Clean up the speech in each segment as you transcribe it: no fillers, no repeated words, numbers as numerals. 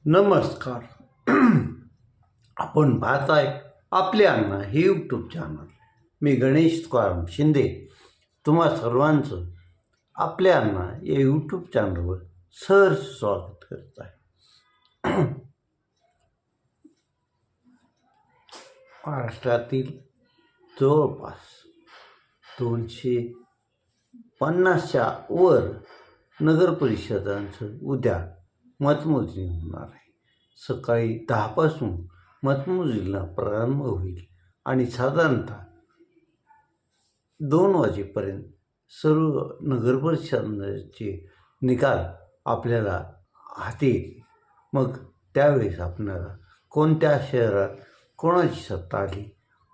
नमस्कार. आपण पाहताय आपले अण्णा हे यूट्यूब चॅनल. मी गणेश तुकाराम शिंदे तुम्हा सर्वांचं आपल्या अण्णा या यूट्यूब चॅनलवर सहर्ष स्वागत करत आहे. महाराष्ट्रातील जवळपास 250च्या वर नगरपरिषदांचं उद्या मतमोजणी होणार आहे. सकाळी 10 मतमोजणीला प्रारंभ होईल आणि साधारणतः 2 वाजेपर्यंत सर्व नगरपरिषदांचे निकाल आपल्याला हाती येतील. मग त्यावेळेस आपल्याला कोणत्या शहरात कोणाची सत्ता आली,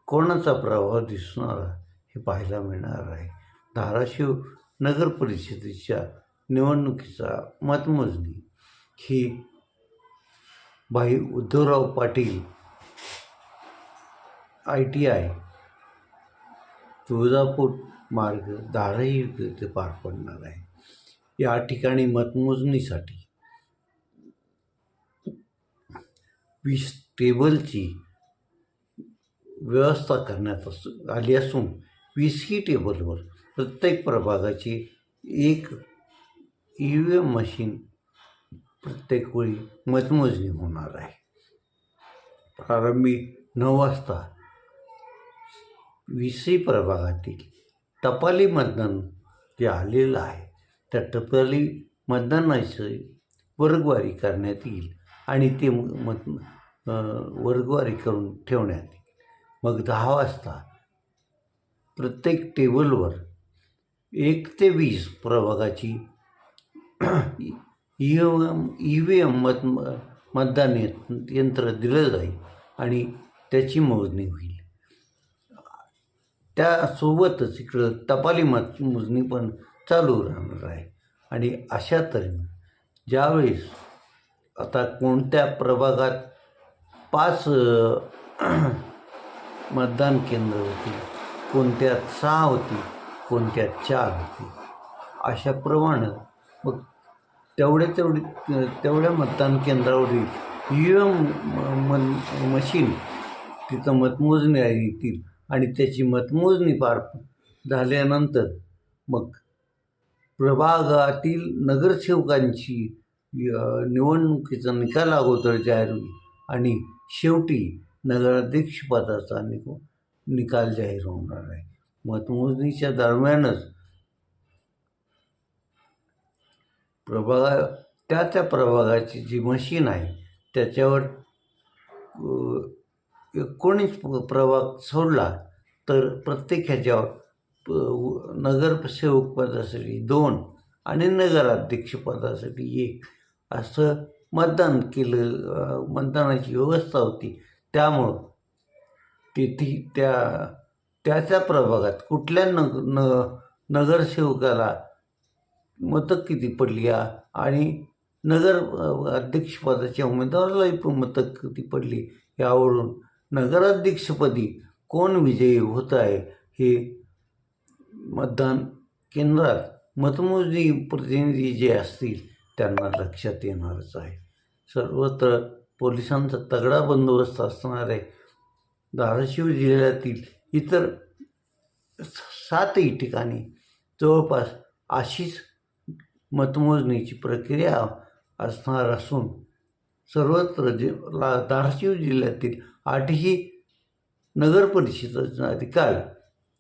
कोणाचा प्रभाव दिसून आला हे पाहायला मिळणार आहे. धाराशिव नगरपरिषदेच्या निवडणुकीचा मतमोजणी ही भाई उद्धवराव पाटील ITI तुळजापूर मार्ग धाराशिव येथे पार पडणार आहे. या ठिकाणी मतमोजणीसाठी 20 टेबलची व्यवस्था करण्यात आली असून 20ही टेबलवर प्रत्येक प्रभागाची एक EVM मशीन प्रत्येक वेळी मतमोजणी होणार आहे. प्रारंभी 9 वाजता 20ही प्रभागातील टपाली मतदान जे आलेलं आहे त्या टपाली मतदानाची वर्गवारी करण्यात येईल आणि ते वर्गवारी करून ठेवण्यात येईल. मग 10 वाजता प्रत्येक टेबलवर 1 ते 20 प्रभागाची EVM मतदान यंत्र दिलं जाईल आणि त्याची मोजणी होईल. त्यासोबतच इकडं टपाली मतमोजणी पण चालू राहणार आहे. आणि अशा तऱ्हेनं ज्यावेळेस आता कोणत्या प्रभागात 5 मतदान केंद्र होती, कोणत्यात 6 होती, कोणत्यात 4 होती, अशाप्रमाणे मग तेवढ्या मतदान केंद्रावरील EVM मशीन तिथं मतमोजणी येतील आणि त्याची मतमोजणी पार झाल्यानंतर मग प्रभागातील नगरसेवकांची निवडणुकीचा निकाल अगोदर जाहीर होईल आणि शेवटी नगराध्यक्षपदाचा निकाल जाहीर होणार आहे. मतमोजणीच्या दरम्यानच त्या प्रभागाची जी मशीन आहे त्याच्यावर 19 प्रभाग सोडला तर प्रत्येक ह्याच्यावर नगरसेवक पदासाठी 2 आणि नगराध्यक्षपदासाठी 1 असं मतदानाची व्यवस्था होती. त्यामुळं त्या प्रभागात कुठल्या नगरसेवकाला मतं किती पडली आणि नगर अध्यक्षपदाच्या उमेदवारालाही पण मतं किती पडली यावरून नगराध्यक्षपदी कोण विजयी होत आहे हे मतदान केंद्रात मतमोजणी प्रतिनिधी जे असतील त्यांना लक्षात येणारच आहे. सर्वत्र पोलिसांचा तगडा बंदोबस्त असणार आहे. धाराशिव जिल्ह्यातील इतर 7ही ठिकाणी जवळपास अशीच मतमोजणीची प्रक्रिया असणार असून सर्वत्र धाराशिव जिल्ह्यातील 8ही नगरपरिषदेचा निकाल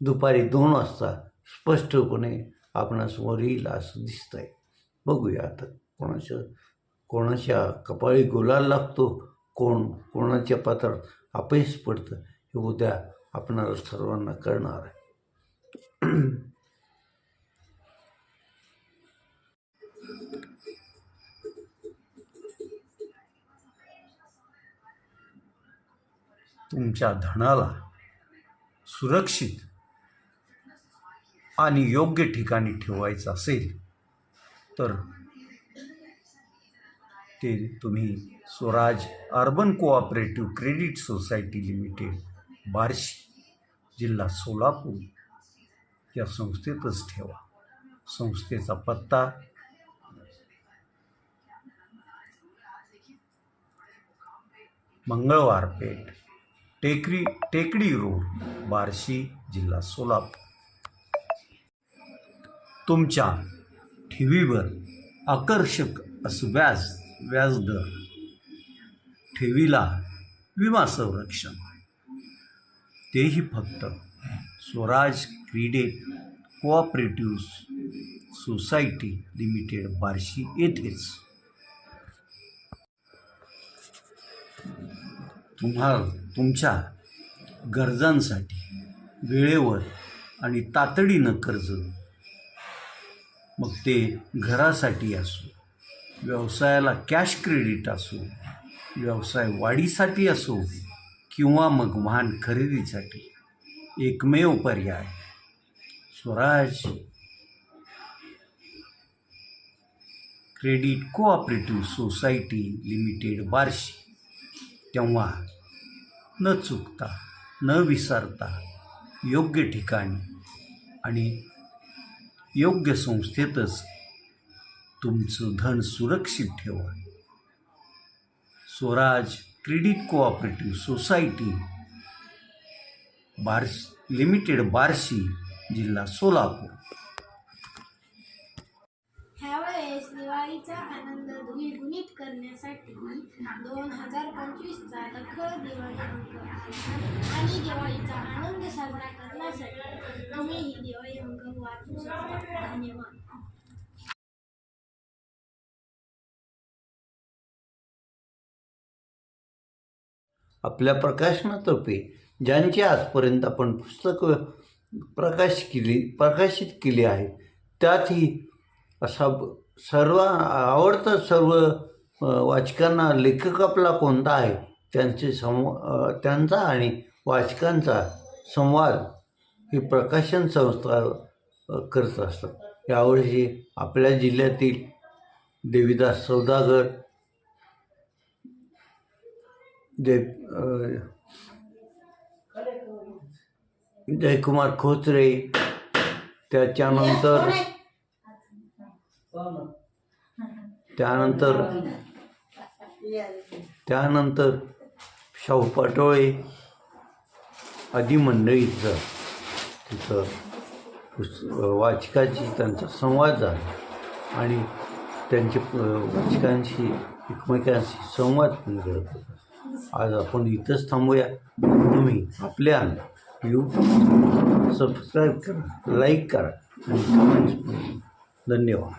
दुपारी 2 वाजता स्पष्टपणे आपणासमोर येईल असं दिसतं आहे. बघूया आता कोणाच्या कपाळी गुलाल लागतो, कोणाच्या पात्रात अपयश पडतं हे उद्या आपणाला सर्वांना कळणार आहे. तुमच्या धनाला सुरक्षित आणि योग्य ठिकाणी ठेवायचं असेल तर ते तुम्ही Swaraj urban cooperative credit society limited, Barshi, जिल्हा सोलापूर या संस्थेतच ठेवा. संस्थेचा पत्ता मंगळवार पेठ, टेकडी रोड, बार्शी, जिल्हा सोलापूर. तुमच्या ठेवीवर आकर्षक असं व्याजदर, ठेवीला विमा संरक्षण, तेही फक्त Swaraj credit cooperative society limited Barshi येथेच. तुमच्या गरजांसाठी वेळेवर आणि तातडीनं कर्ज, मग ते घरासाठी असो, व्यवसायाला कॅश क्रेडिट असो, व्यवसाय वाढीसाठी असो किंवा मग वाहन खरेदीसाठी, एकमेव पर्याय Swaraj credit cooperative society limited Barshi. तेव्हा न चुकता, न विसरता योग्य ठिकाणी आणि योग्य संस्थेतच तुमचं धन सुरक्षित ठेवा. Swaraj credit cooperative society limited Barshi, जिल्हा सोलापूर. ह्यावेळेस दिवाळीचा आनंद द्विगुणित करण्यासाठी 2025चा नखर दिवाळी अंक आणि दिवाळीचा आनंद साजरा करण्यासाठी तुम्ही ही दिवाळी अंक वाचू शकता. धन्यवाद. आपल्या प्रकाशनातर्फे ज्यांची आजपर्यंत आपण पुस्तकं प्रकाशित केली आहेत, त्यातही असा आवडतं सर्व वाचकांना लेखक आपला कोणता आहे त्यांचा आणि वाचकांचा संवाद ही प्रकाशन संस्था करत असतात. यावर्षी आपल्या जिल्ह्यातील देवीदास सौदागर, जयकुमार खोचरे, त्यानंतर शाहू पाटोळे आदी मंडळीचं तिथं वाचकाची त्यांचा संवाद झाला आणि त्यांचे वाचकांशी एकमेकांशी संवाद पण करत होता. आज आपण इथंच थांबूया. तुम्ही आपल्या यूट्यूब सबस्क्राईब करा, लाईक करा आणि कमेंट्स. धन्यवाद.